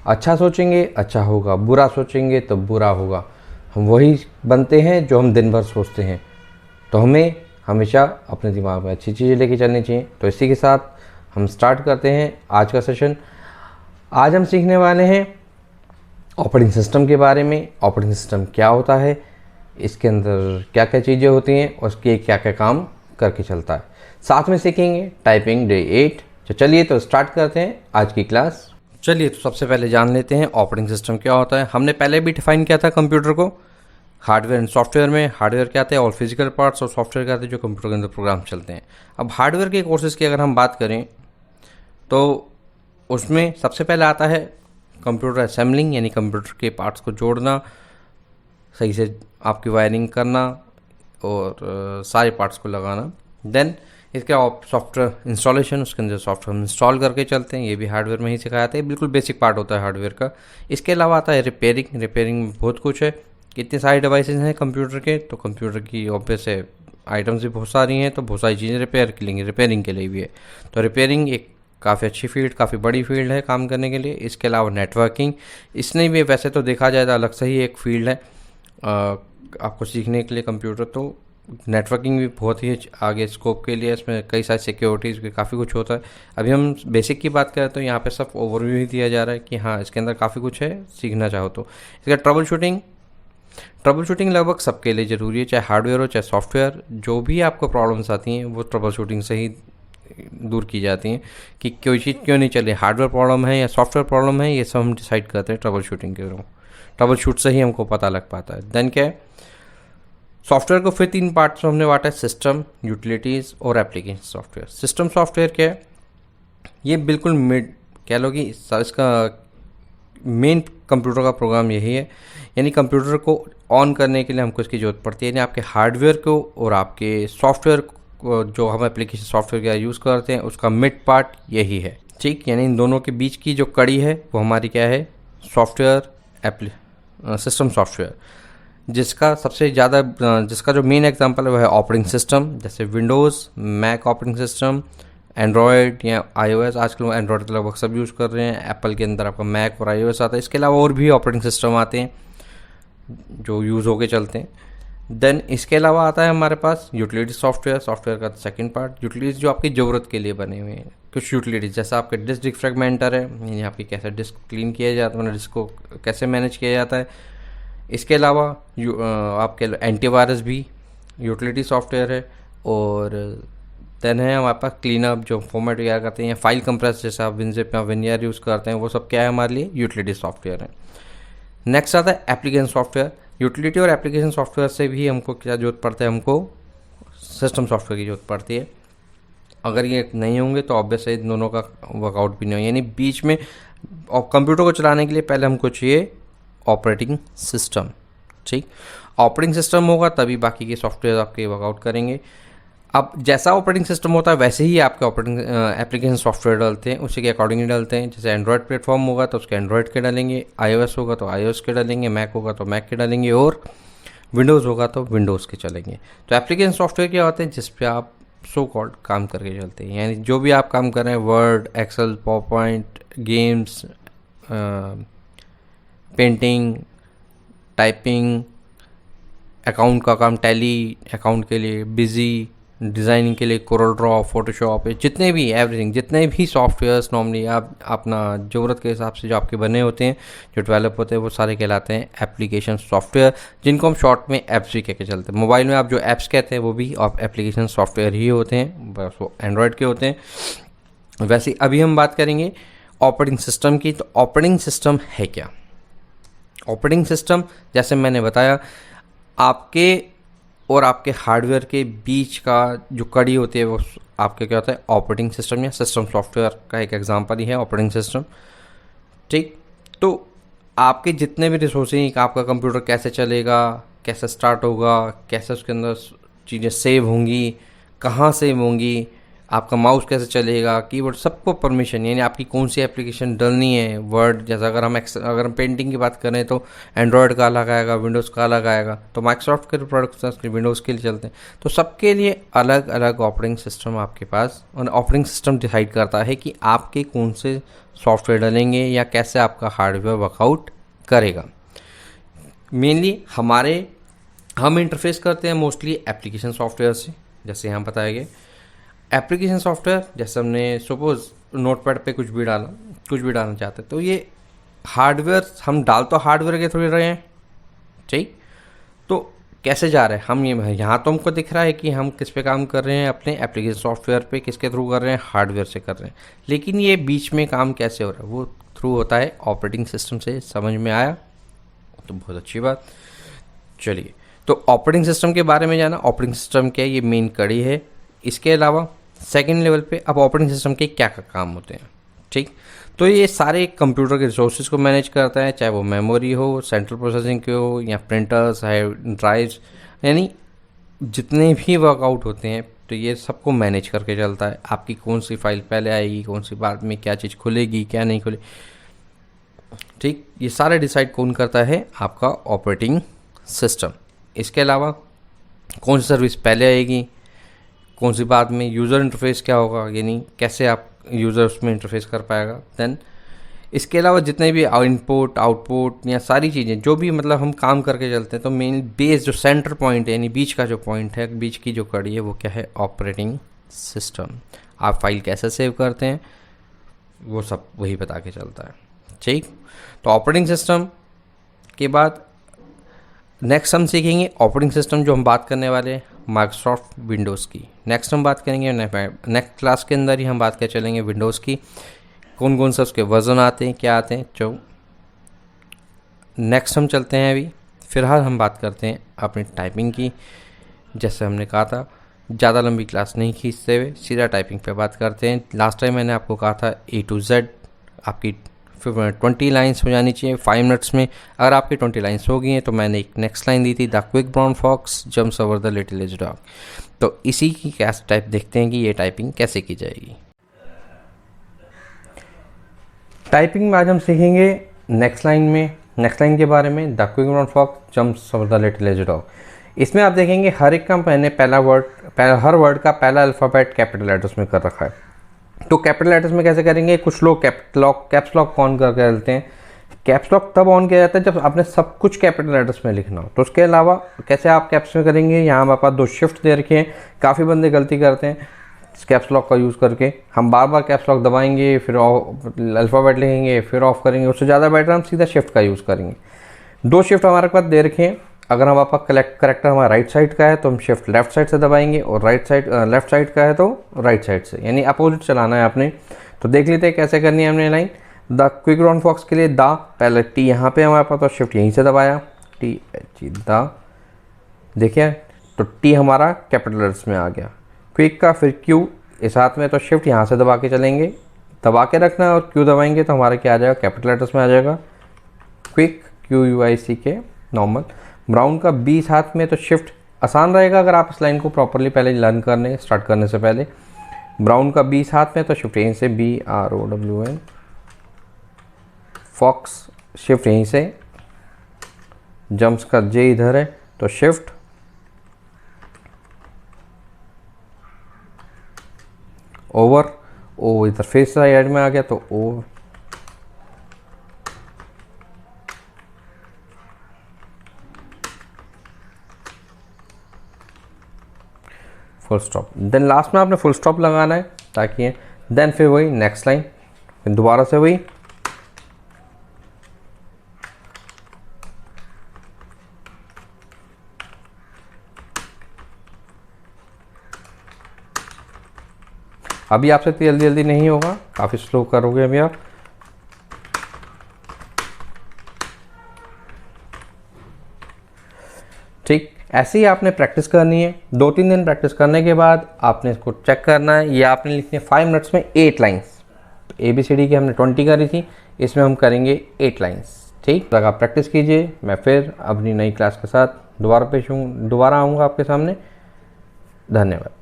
अच्छा सोचेंगे अच्छा होगा, बुरा सोचेंगे तो बुरा होगा। हम वही बनते हैं जो हम दिन भर सोचते हैं। तो हमें हमेशा अपने दिमाग में अच्छी चीज़ें लेके चलनी चाहिए। तो इसी के साथ हम स्टार्ट करते हैं आज का सेशन। आज हम सीखने वाले हैं ऑपरेटिंग सिस्टम के बारे में। ऑपरेटिंग सिस्टम क्या होता है, इसके अंदर क्या क्या चीज़ें होती हैं और उसके क्या क्या काम करके चलता है। साथ में सीखेंगे टाइपिंग डे 8। तो चलिए तो स्टार्ट करते हैं आज की क्लास। चलिए तो सबसे पहले जान लेते हैं ऑपरेटिंग सिस्टम क्या होता है। हमने पहले भी डिफाइन किया था कंप्यूटर को हार्डवेयर एंड सॉफ्टवेयर में। हार्डवेयर क्या आते हैं, ऑल फिजिकल पार्ट्स, और सॉफ्टवेयर क्या आते हैं जो कंप्यूटर के अंदर प्रोग्राम चलते हैं। अब हार्डवेयर के कोर्सेज की अगर हम बात करें तो उसमें सबसे पहले आता है कंप्यूटर असेंबलिंग, यानी कंप्यूटर के पार्ट्स को जोड़ना, सही से आपकी वायरिंग करना और सारे पार्ट्स को लगाना। देन इसके सॉफ्टवेयर इंस्टॉलेशन, उसके अंदर सॉफ्टवेयर इंस्टॉल करके चलते हैं, ये भी हार्डवेयर में ही सिखाया जाता है। बिल्कुल बेसिक पार्ट होता है हार्डवेयर का। इसके अलावा आता है रिपेयरिंग। रिपेयरिंग में बहुत कुछ है, कितने सारे डिवाइसेस हैं कंप्यूटर के, तो कंप्यूटर की ऑब्वियस है आइटम्स भी बहुत सारी हैं, तो बहुत सारी चीज़ें रिपेयरिंग के लिए भी है। तो रिपेयरिंग एक काफ़ी अच्छी फील्ड, काफ़ी बड़ी फील्ड है काम करने के लिए। इसके अलावा नेटवर्किंग, इसने भी वैसे तो देखा जाए तो अलग से ही एक फील्ड है आपको सीखने के लिए कंप्यूटर। तो नेटवर्किंग भी बहुत ही आगे स्कोप के लिए, इसमें कई सारी सिक्योरिटीज़ के काफ़ी कुछ होता है। अभी हम बेसिक की बात करें तो यहाँ पे सब ओवरव्यू ही दिया जा रहा है कि हाँ इसके अंदर काफ़ी कुछ है, सीखना चाहो तो। इसका ट्रबल शूटिंग लगभग सबके लिए ज़रूरी है, चाहे हार्डवेयर हो चाहे सॉफ्टवेयर। जो भी आपको प्रॉब्लम्स आती हैं वो ट्रबल शूटिंग से ही दूर की जाती हैं कि कोई चीज़ क्यों नहीं चले, हार्डवेयर प्रॉब्लम है या सॉफ्टवेयर प्रॉब्लम है, ये सब हम डिसाइड करते हैं ट्रबल शूटिंग के थ्रू। ट्रबल शूट से ही हमको पता लग पाता है। देन क्या है, सॉफ्टवेयर को फिर 3 पार्ट्स में हमने बांटा है, सिस्टम, यूटिलिटीज़ और एप्लीकेशन सॉफ्टवेयर। सिस्टम सॉफ्टवेयर क्या है, ये बिल्कुल मिड कह लो कि इसका मेन कंप्यूटर का प्रोग्राम यही है। यानी कंप्यूटर को ऑन करने के लिए हमको इसकी ज़रूरत पड़ती है, यानी आपके हार्डवेयर को और आपके सॉफ्टवेयर को, जो हम एप्लीकेशन सॉफ्टवेयर का यूज़ करते हैं, उसका मिड पार्ट यही है। ठीक, यानी इन दोनों के बीच की जो कड़ी है वो हमारी क्या है, सॉफ्टवेयर सिस्टम सॉफ्टवेयर। जिसका सबसे ज़्यादा जिसका जो मेन एग्जांपल है वो है ऑपरेटिंग सिस्टम, जैसे Windows, Mac operating system, Android या आईओएस। आजकल एंड्रॉयड लगभग सब यूज़ कर रहे हैं। एप्पल के अंदर आपका मैक और आईओएस आता है। इसके अलावा और भी ऑपरेटिंग सिस्टम आते हैं जो यूज़ होके चलते हैं। देन इसके अलावा आता है हमारे पास यूटिलिटी सॉफ्टवेयर। सॉफ्टवेयर का सेकंड पार्ट यूटिलिटीज़, जो आपकी ज़रूरत के लिए बने हुए हैं। कुछ यूटिलिटीज़ जैसा आपके डिस्क डिफ्रेगमेंटर है, यानी आपकी कैसे डिस्क क्लीन किया जाता है, डिस्क को कैसे मैनेज किया जाता है। इसके अलावा आपके एंटीवायरस भी यूटिलिटी सॉफ्टवेयर है। और देन है हमारे पास क्लीनअप, जो फॉर्मेट वगैरह करते हैं, या फाइल कंप्रेस जैसे आप विनजिप या विनियर यूज़ करते हैं, वो सब क्या है हमारे लिए, यूटिलिटी सॉफ्टवेयर है। नेक्स्ट आता है एप्लीकेशन सॉफ्टवेयर। यूटिलिटी और एप्लीकेशन सॉफ्टवेयर से भी हमको क्या जरूरत पड़ता है, हमको सिस्टम सॉफ्टवेयर की जरूरत पड़ती है। अगर ये नहीं होंगे तो ऑब्वियसली इन दोनों का वर्कआउट भी नहीं हो। यानी बीच में कंप्यूटर को चलाने के लिए पहले हमको चाहिए ऑपरेटिंग सिस्टम। ठीक, ऑपरेटिंग सिस्टम होगा तभी बाकी के सॉफ्टवेयर आपके वर्कआउट करेंगे। अब जैसा ऑपरेटिंग सिस्टम होता है वैसे ही आपके ऑपरेटिंग एप्लीकेशन सॉफ्टवेयर डालते हैं, उसी के अकॉर्डिंग ही डालते हैं। जैसे एंड्रॉयड प्लेटफॉर्म होगा तो उसके एंड्रॉयड के डालेंगे, आईओएस होगा तो आईओएस के डालेंगे, मैक होगा तो मैक के डालेंगे, और विंडोज़ होगा तो विंडोज़ के चलेंगे। तो एप्लीकेशन सॉफ्टवेयर क्या होते हैं, जिस पे आप सो कॉल्ड काम करके चलते हैं। यानी जो भी आप काम कर रहे हैं, Word, Excel, PowerPoint, games, painting, typing, account का काम, टैली अकाउंट के लिए, बिजी, डिज़ाइनिंग के लिए कोरल ड्रॉ, फोटोशॉप, जितने भी एवरीथिंग, जितने भी सॉफ्टवेयर्स नॉर्मली आप अपना ज़रूरत के हिसाब से जो आपके बने होते हैं, जो डेवलप होते हैं, वो सारे कहलाते हैं एप्लीकेशन सॉफ्टवेयर, जिनको हम शॉर्ट में ऐप्स भी कह के चलते हैं। मोबाइल में आप जो ऐप्स कहते हैं वो भी एप्लीकेशन सॉफ्टवेयर ही होते हैं, बस वो एंड्रॉयड के होते हैं। वैसे अभी हम बात करेंगे ऑपरेटिंग सिस्टम की। तो ऑपरेटिंग सिस्टम है क्या? ऑपरेटिंग सिस्टम, जैसे मैंने बताया, आपके और आपके हार्डवेयर के बीच का जो कड़ी होती है वो आपके क्या होता है, ऑपरेटिंग सिस्टम या सिस्टम सॉफ्टवेयर का एक एग्जांपल ही है ऑपरेटिंग सिस्टम। ठीक, तो आपके जितने भी रिसोर्सेज, आपका कंप्यूटर कैसे चलेगा, कैसे स्टार्ट होगा, कैसे उसके अंदर चीज़ें सेव होंगी, कहाँ सेव होंगी, आपका माउस कैसे चलेगा, कीबोर्ड, सबको परमिशन, यानी आपकी कौन सी एप्लीकेशन डलनी है। वर्ड जैसा अगर हम पेंटिंग की बात करें तो एंड्रॉयड का अलग आएगा, विंडोज़ का अलग आएगा, तो माइक्रोसॉफ्ट के प्रोडक्ट्स विंडोज़ के लिए चलते हैं। तो सबके लिए अलग अलग ऑपरेटिंग सिस्टम आपके पास, और ऑपरेटिंग सिस्टम डिसाइड करता है कि आपके कौन से सॉफ्टवेयर डलेंगे या कैसे आपका हार्डवेयर वर्कआउट करेगा। मेनली हम इंटरफेस करते हैं मोस्टली एप्लीकेशन सॉफ्टवेयर से, जैसे यहाँ बताया गया। एप्लीकेशन सॉफ्टवेयर जैसे हमने सपोज नोटपैड पे कुछ भी डालना चाहते हैं, तो ये हार्डवेयर हम डाल तो हार्डवेयर के थ्रू रहे हैं, ठीक। तो कैसे जा रहे हैं हम, ये यहाँ तो हमको दिख रहा है कि हम किस पे काम कर रहे हैं, अपने एप्लीकेशन सॉफ्टवेयर पे किसके थ्रू कर रहे हैं, हार्डवेयर से कर रहे हैं। लेकिन ये बीच में काम कैसे हो रहा है, वो थ्रू होता है ऑपरेटिंग सिस्टम से। समझ में आया तो बहुत अच्छी बात। चलिए, तो ऑपरेटिंग सिस्टम के बारे में जाना, ऑपरेटिंग सिस्टम क्या है, ये मेन कड़ी है। इसके अलावा सेकंड लेवल पे अब ऑपरेटिंग सिस्टम के क्या क्या काम होते हैं, ठीक। तो ये सारे कंप्यूटर के रिसोर्सेज को मैनेज करता है, चाहे वो मेमोरी हो, सेंट्रल प्रोसेसिंग के हो, या प्रिंटर्स है, ड्राइव्स, यानी जितने भी वर्कआउट होते हैं तो ये सबको मैनेज करके चलता है। आपकी कौन सी फाइल पहले आएगी, कौन सी बाद में, क्या चीज़ खुलेगी क्या नहीं खुलेगी, ठीक। ये सारे डिसाइड कौन करता है, आपका ऑपरेटिंग सिस्टम। इसके अलावा कौन सी सर्विस पहले आएगी, कौन सी बाद में, यूज़र इंटरफेस क्या होगा, यानी कैसे आप यूज़र उसमें इंटरफेस कर पाएगा। देन इसके अलावा जितने भी इनपुट आउटपुट या सारी चीज़ें जो भी मतलब हम काम करके चलते हैं, तो मेन बेस जो सेंटर पॉइंट है, यानी बीच का जो पॉइंट है, बीच की जो कड़ी है, वो क्या है, ऑपरेटिंग सिस्टम। आप फाइल कैसे सेव करते हैं वो सब वही बता के चलता है, ठीक। तो ऑपरेटिंग सिस्टम के बाद नेक्स्ट हम सीखेंगे ऑपरेटिंग सिस्टम जो हम बात करने वाले हैं माइक्रोसॉफ्ट विंडोज़ की। नेक्स्ट हम बात करेंगे नेक्स्ट क्लास के अंदर ही हम बात कर चलेंगे विंडोज़ की, कौन कौन सा उसके वर्जन आते हैं, क्या आते हैं। जो नेक्स्ट हम चलते हैं अभी, फ़िलहाल हम बात करते हैं अपनी टाइपिंग की। जैसे हमने कहा था ज़्यादा लंबी क्लास नहीं खींचते हुए सीधा टाइपिंग पे बात करते हैं। लास्ट टाइम मैंने आपको कहा था A to Z आपकी 20 लाइन्स हो जानी चाहिए 5 मिनट्स में। अगर आपकी 20 लाइन्स हो गई हैं तो मैंने एक नेक्स्ट लाइन दी थी, the quick brown fox jumps over the little edge dog. तो इसी की कैस टाइप देखते हैं कि ये टाइपिंग कैसे की जाएगी। टाइपिंग में आज हम सीखेंगे नेक्स्ट लाइन के बारे में, the quick brown fox jumps over the little edge dog. इसमें आप देखेंगे हर एक का मैंने हर वर्ड का पहला अल्फ़ाबेट कैपिटल लेटर्स में कर रखा है। तो कैपिटल लेटर्स में कैसे करेंगे, कुछ लोग कैप्स लॉक ऑन करके चलते हैं। कैप्स लॉक तब ऑन किया जाता है जब आपने सब कुछ कैपिटल लेटर्स में लिखना हो। तो उसके अलावा कैसे आप कैप्स में करेंगे, यहाँ हमारे पास 2 शिफ्ट दे रखे हैं। काफ़ी बंदे गलती करते हैं कैप्स लॉक का यूज़ करके, हम बार बार कैप्स लॉक दबाएंगे, फिर अल्फ़ाबेट लिखेंगे, फिर ऑफ करेंगे। उससे ज़्यादा बेटर हम सीधा शिफ्ट का यूज़ करेंगे। 2 शिफ्ट हमारे पास दे रखे हैं। अगर हम आपका करेक्टर हमारा राइट साइड का है तो हम शिफ्ट लेफ्ट साइड से दबाएंगे, और लेफ्ट साइड का है तो राइट साइड से, यानी अपोजिट चलाना है आपने। तो देख लेते हैं कैसे करनी है हमने line. The quick brown fox के लिए द, पहले टी यहाँ पे हमारे पास, तो शिफ्ट यहीं से दबाया, TH द, देखिए तो टी हमारा कैपिटल लेटर्स में आ गया। क्विक का फिर क्यू इस हाथ में, तो शिफ्ट यहाँ से दबा के चलेंगे, दबा के रखना, और क्यू दबाएंगे तो हमारा क्या आ जाएगा, कैपिटल लेटर्स में आ जाएगा क्विक, QUICK नॉर्मल। ब्राउन का 20 हाथ में, तो शिफ्ट आसान रहेगा अगर आप इस लाइन को प्रॉपरली पहले लर्न करने स्टार्ट करने से पहले। ब्राउन का 20 हाथ में, तो शिफ्ट यहीं से BROWN। फॉक्स शिफ्ट यहीं से, जम्प्स का J इधर है तो शिफ्ट, ओवर ओ इधर फेस साइड में आ गया तो O, full stop. Then last में आपने फुल स्टॉप लगाना है ताकि, देन फिर वही नेक्स्ट लाइन, फिर दोबारा से वही, अभी आपसे जल्दी जल्दी नहीं होगा, काफ़ी स्लो करोगे अभी आप। ठीक, ऐसे ही आपने प्रैक्टिस करनी है। 2-3 दिन प्रैक्टिस करने के बाद आपने इसको चेक करना है। ये आपने लिखनी है 5 मिनट्स में 8 लाइन्स। ABCD की हमने 20 करी थी, इसमें हम करेंगे 8 लाइन्स। ठीक, तो आप प्रैक्टिस कीजिए। मैं फिर अपनी नई क्लास के साथ दोबारा आऊँगा आपके सामने। धन्यवाद।